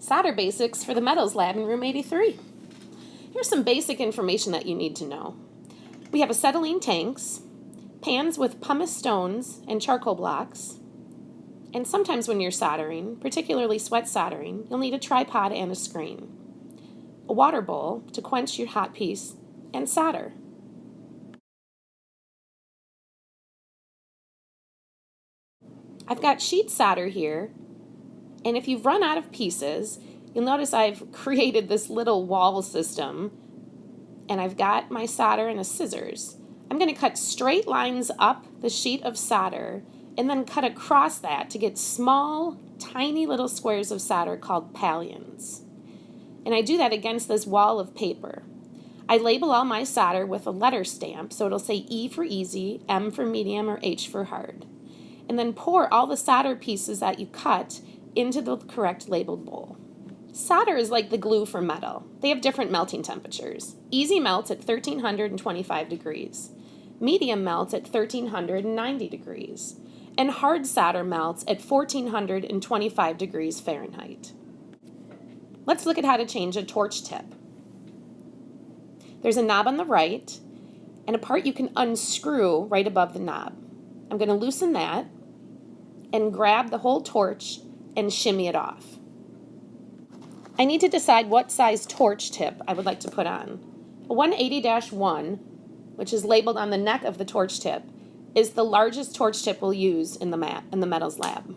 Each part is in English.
Solder basics for the metals lab in room 83. Here's some basic information that you need to know. We have acetylene tanks, pans with pumice stones and charcoal blocks, and sometimes when you're soldering, particularly sweat soldering, you'll need a tripod and a screen, a water bowl to quench your hot piece, and solder. I've got sheet solder here, and if you've run out of pieces, you'll notice I've created this little wall system, and I've got my solder and a scissors. I'm going to cut straight lines up the sheet of solder and then cut across that to get small, tiny little squares of solder called pallions. And I do that against this wall of paper. I label all my solder with a letter stamp, so it'll say E for easy, M for medium, or H for hard. And then pour all the solder pieces that you cut into the correct labeled bowl. Solder is like the glue for metal. They have different melting temperatures. Easy melts at 1325 degrees. Medium melts at 1390 degrees. And hard solder melts at 1425 degrees Fahrenheit. Let's look at how to change a torch tip. There's a knob on the right and a part you can unscrew right above the knob. I'm going to loosen that and grab the whole torch and shimmy it off. I need to decide what size torch tip I would like to put on. A 180-1, which is labeled on the neck of the torch tip, is the largest torch tip we'll use in the metals lab.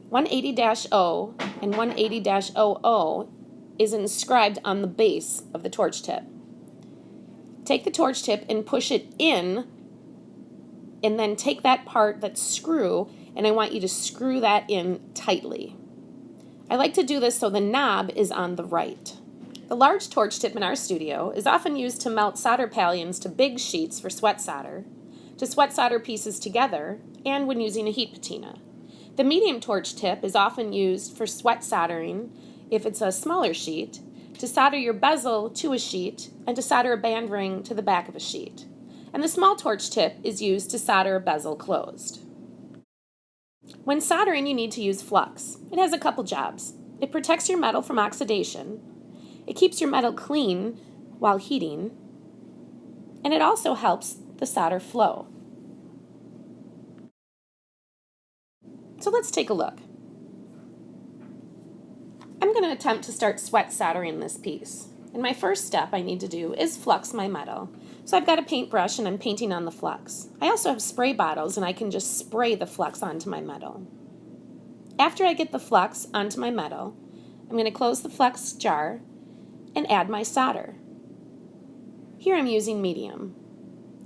180-0 and 180-00 is inscribed on the base of the torch tip. Take the torch tip and push it in, and then take that part, that screw, and I want you to screw that in tightly. I like to do this so the knob is on the right. The large torch tip in our studio is often used to melt solder pallions to big sheets for sweat solder, to sweat solder pieces together, and when using a heat patina. The medium torch tip is often used for sweat soldering if it's a smaller sheet, to solder your bezel to a sheet, and to solder a band ring to the back of a sheet. And the small torch tip is used to solder a bezel closed. When soldering, you need to use flux. It has a couple jobs. It protects your metal from oxidation. It keeps your metal clean while heating. And it also helps the solder flow. So let's take a look. I'm going to attempt to start sweat soldering this piece. And my first step I need to do is flux my metal. So I've got a paintbrush and I'm painting on the flux. I also have spray bottles and I can just spray the flux onto my metal. After I get the flux onto my metal, I'm going to close the flux jar and add my solder. Here I'm using medium.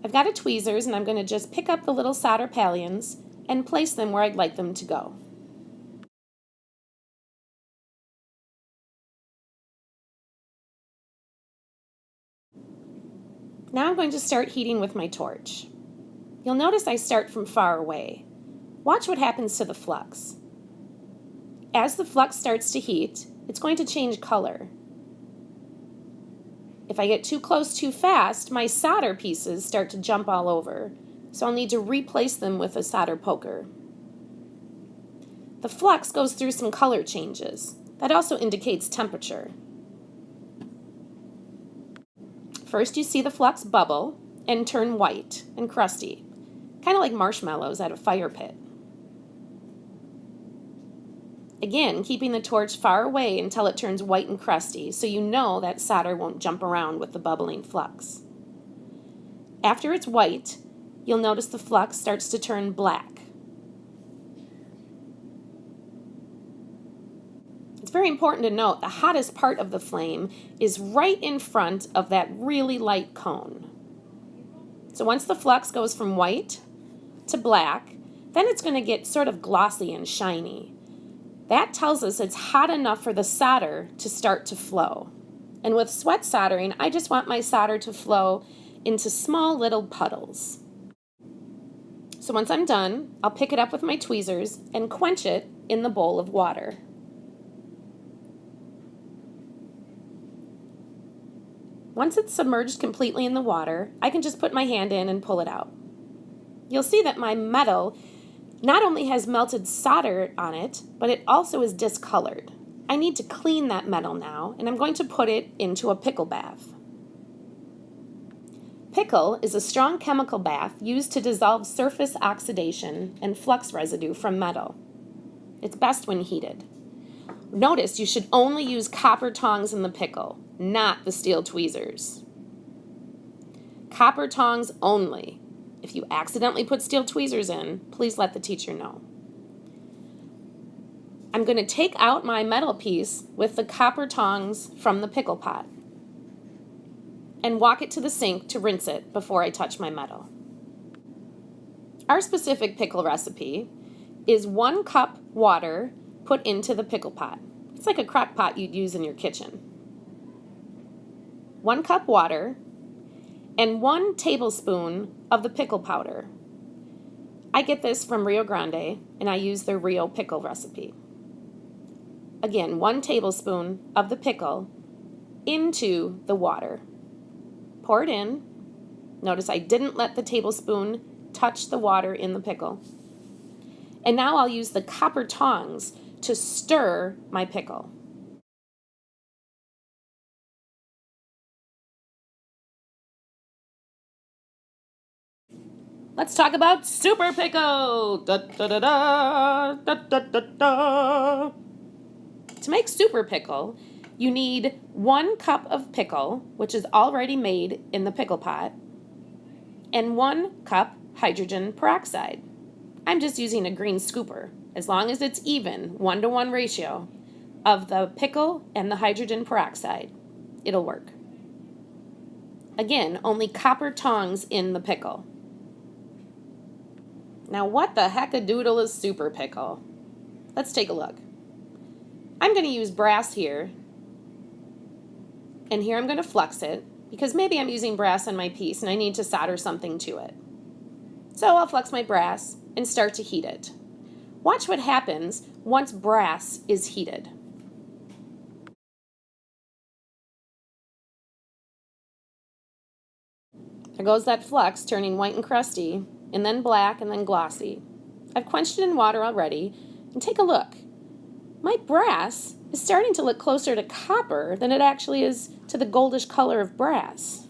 I've got a tweezers and I'm going to just pick up the little solder pallions and place them where I'd like them to go. Now I'm going to start heating with my torch. You'll notice I start from far away. Watch what happens to the flux. As the flux starts to heat, it's going to change color. If I get too close too fast, my solder pieces start to jump all over, so I'll need to replace them with a solder poker. The flux goes through some color changes. That also indicates temperature. First, you see the flux bubble and turn white and crusty, kind of like marshmallows at a fire pit. Again, keeping the torch far away until it turns white and crusty, so you know that solder won't jump around with the bubbling flux. After it's white, you'll notice the flux starts to turn black. It's very important to note the hottest part of the flame is right in front of that really light cone. So once the flux goes from white to black, then it's going to get sort of glossy and shiny. That tells us it's hot enough for the solder to start to flow. And with sweat soldering, I just want my solder to flow into small little puddles. So once I'm done, I'll pick it up with my tweezers and quench it in the bowl of water. Once it's submerged completely in the water, I can just put my hand in and pull it out. You'll see that my metal not only has melted solder on it, but it also is discolored. I need to clean that metal now, and I'm going to put it into a pickle bath. Pickle is a strong chemical bath used to dissolve surface oxidation and flux residue from metal. It's best when heated. Notice you should only use copper tongs in the pickle, not the steel tweezers. Copper tongs only. If you accidentally put steel tweezers in, please let the teacher know. I'm going to take out my metal piece with the copper tongs from the pickle pot and walk it to the sink to rinse it before I touch my metal. Our specific pickle recipe is 1 cup water put into the pickle pot. It's like a crock pot you'd use in your kitchen. 1 cup water and 1 tablespoon of the pickle powder. I get this from Rio Grande, and I use their Rio pickle recipe. Again, 1 tablespoon of the pickle into the water. Pour it in. Notice I didn't let the tablespoon touch the water in the pickle. And now I'll use the copper tongs to stir my pickle. Let's talk about super pickle. Da, da, da, da, da, da, da, da. To make super pickle, you need 1 cup of pickle, which is already made in the pickle pot, and 1 cup hydrogen peroxide. I'm just using a green scooper, as long as it's even, 1-to-1 ratio of the pickle and the hydrogen peroxide. It'll work. Again, only copper tongs in the pickle. Now what the heck-a-doodle is super pickle? Let's take a look. I'm going to use brass here, and here I'm going to flux it, because maybe I'm using brass on my piece and I need to solder something to it. So I'll flux my brass and start to heat it. Watch what happens once brass is heated. There goes that flux, turning white and crusty, and then black and then glossy. I've quenched it in water already, and take a look. My brass is starting to look closer to copper than it actually is to the goldish color of brass.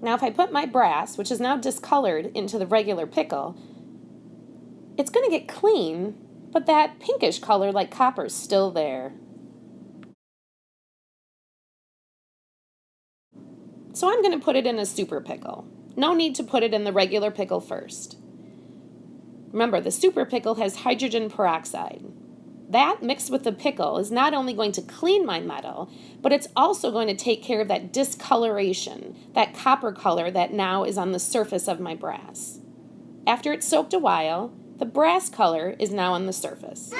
Now if I put my brass, which is now discolored, into the regular pickle, it's going to get clean, but that pinkish color like copper is still there. So I'm going to put it in a super pickle. No need to put it in the regular pickle first. Remember, the super pickle has hydrogen peroxide. That mixed with the pickle is not only going to clean my metal, but it's also going to take care of that discoloration, that copper color that now is on the surface of my brass. After it's soaked a while, the brass color is now on the surface.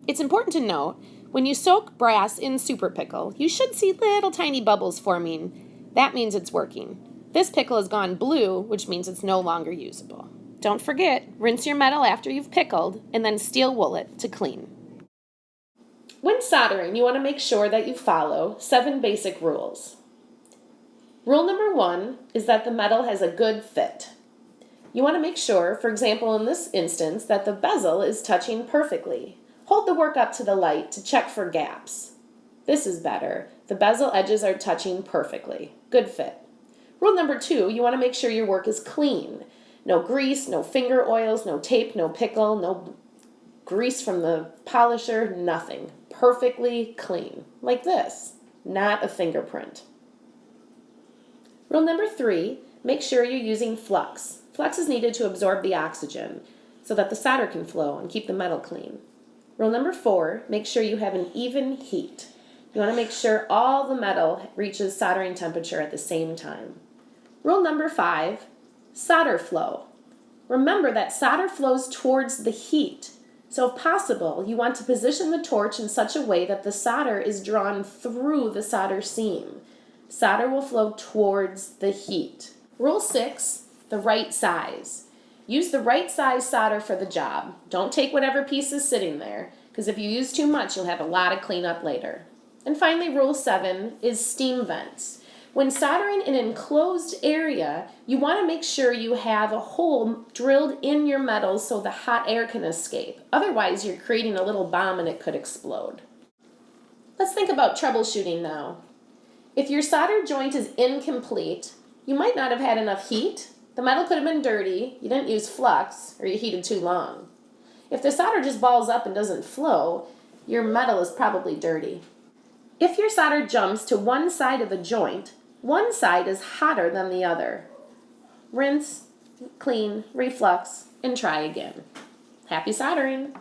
It's important to note, when you soak brass in super pickle, you should see little tiny bubbles forming. That means it's working. This pickle has gone blue, which means it's no longer usable. Don't forget, rinse your metal after you've pickled, and then steel wool it to clean. When soldering, you want to make sure that you follow 7 basic rules. Rule number 1 is that the metal has a good fit. You want to make sure, for example in this instance, that the bezel is touching perfectly. Hold the work up to the light to check for gaps. This is better. The bezel edges are touching perfectly. Good fit. Rule number 2, you want to make sure your work is clean. No grease, no finger oils, no tape, no pickle, no grease from the polisher, nothing. Perfectly clean. Like this. Not a fingerprint. Rule number 3, make sure you're using flux. Flux is needed to absorb the oxygen so that the solder can flow and keep the metal clean. Rule number 4, make sure you have an even heat. You want to make sure all the metal reaches soldering temperature at the same time. Rule number 5, solder flow. Remember that solder flows towards the heat. So if possible, you want to position the torch in such a way that the solder is drawn through the solder seam. Solder will flow towards the heat. Rule 6, the right size. Use the right size solder for the job. Don't take whatever piece is sitting there, because if you use too much, you'll have a lot of cleanup later. And finally, rule 7 is steam vents. When soldering an enclosed area, you want to make sure you have a hole drilled in your metal so the hot air can escape. Otherwise, you're creating a little bomb and it could explode. Let's think about troubleshooting now. If your solder joint is incomplete, you might not have had enough heat, the metal could have been dirty, you didn't use flux, or you heated too long. If the solder just balls up and doesn't flow, your metal is probably dirty. If your solder jumps to one side of a joint, one side is hotter than the other. Rinse, clean, reflux, and try again. Happy soldering!